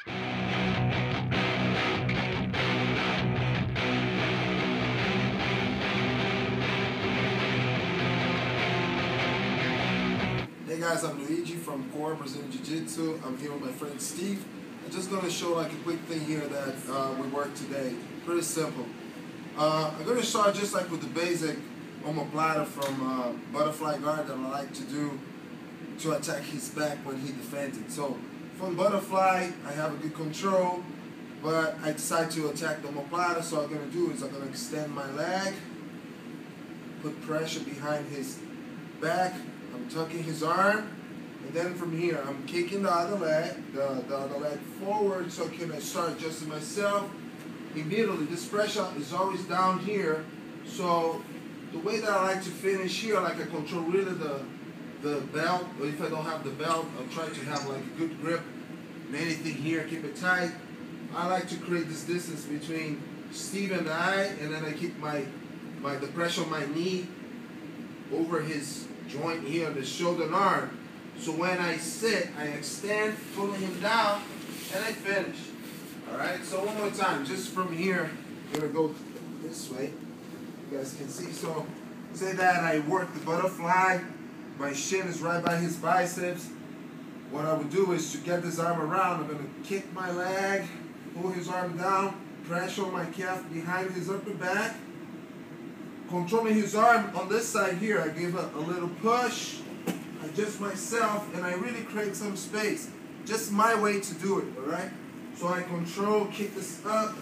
Hey guys, I'm Luigi from Core Brazilian Jiu-Jitsu. I'm here with my friend Steve. I'm just going to show like a quick thing here that we worked today. Pretty simple. I'm going to start just like with the basic Omoplata from butterfly guard that I like to do to attack his back when he defends it. So from butterfly, I have a good control, but I decide to attack the Omoplata. So what I'm going to do is I'm going to extend my leg, put pressure behind his back. I'm tucking his arm, and then from here I'm kicking the other leg, the other leg forward, so can I start adjusting myself. Immediately, this pressure is always down here, so the way that I like to finish here, like I control really the belt, or if I don't have the belt, I'll try to have like a good grip and anything here, keep it tight. I like to create this distance between Steve and I, and then I keep the pressure on my knee over his joint here, the shoulder and arm. So when I sit, I extend, pulling him down, and I finish. Alright, so one more time, just from here, I'm going to go this way. You guys can see. So say that I work the butterfly, my shin is right by his biceps. What I would do is to get this arm around, I'm going to kick my leg, pull his arm down, pressure on my calf behind his upper back. Controlling his arm on this side here, I give a little push, adjust myself, and I really create some space. Just my way to do it, alright? So I control, kick this up,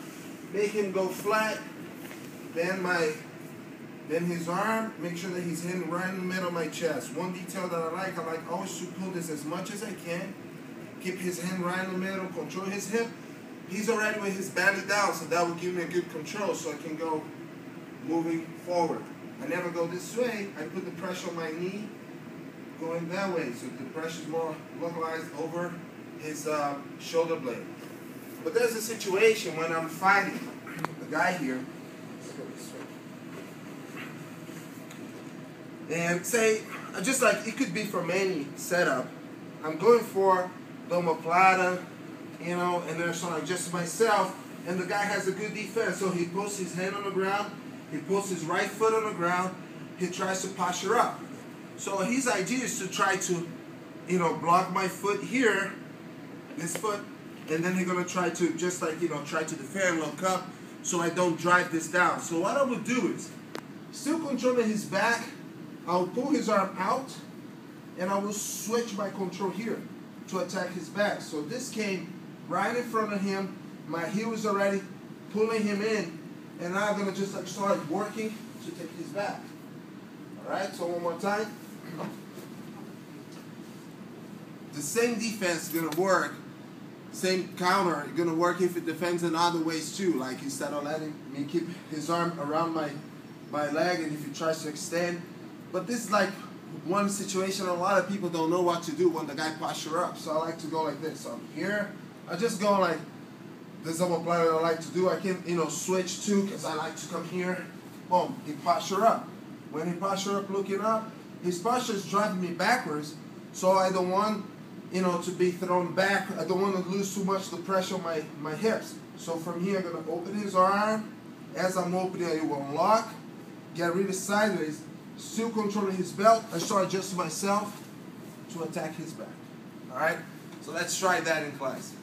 make him go flat, then his arm, make sure that he's hitting right in the middle of my chest. One detail that I like always to pull this as much as I can, keep his hand right in the middle, control his hip. He's already with his belly down, so that will give me a good control so I can go moving forward. I never go this way. I put the pressure on my knee going that way, so the pressure is more localized over his shoulder blade. But there's a situation when I'm fighting the guy here, and say, just like it could be from any setup, I'm going for the Omoplata, you know, and then so I adjust myself, and the guy has a good defense, so he puts his hand on the ground, he puts his right foot on the ground, he tries to posture up. So his idea is to try to, you know, block my foot here, this foot, and then he's going to try to just like, you know, try to defend, look up, so I don't drive this down. So what I would do is, still controlling his back, I'll pull his arm out, and I will switch my control here to attack his back. So this came right in front of him, my heel is already pulling him in, and now I'm going to just like start working to take his back. Alright, so one more time. The same defense is going to work, same counter is going to work if it defends in other ways too. Like instead of letting me keep his arm around my leg, and if he tries to extend. But this is like one situation a lot of people don't know what to do when the guy posture up. So I like to go like this. So I'm here, I just go like this. Omoplata I like to do. I can, you know, switch too, because I like to come here. Boom, he posture up. When he posture up, looking up, his posture is driving me backwards, so I don't want, you know, to be thrown back. I don't want to lose too much the pressure on my hips. So from here, I'm going to open his arm. As I'm opening it, will unlock, get really sideways, still controlling his belt. I start adjusting myself to attack his back. Alright? So let's try that in class.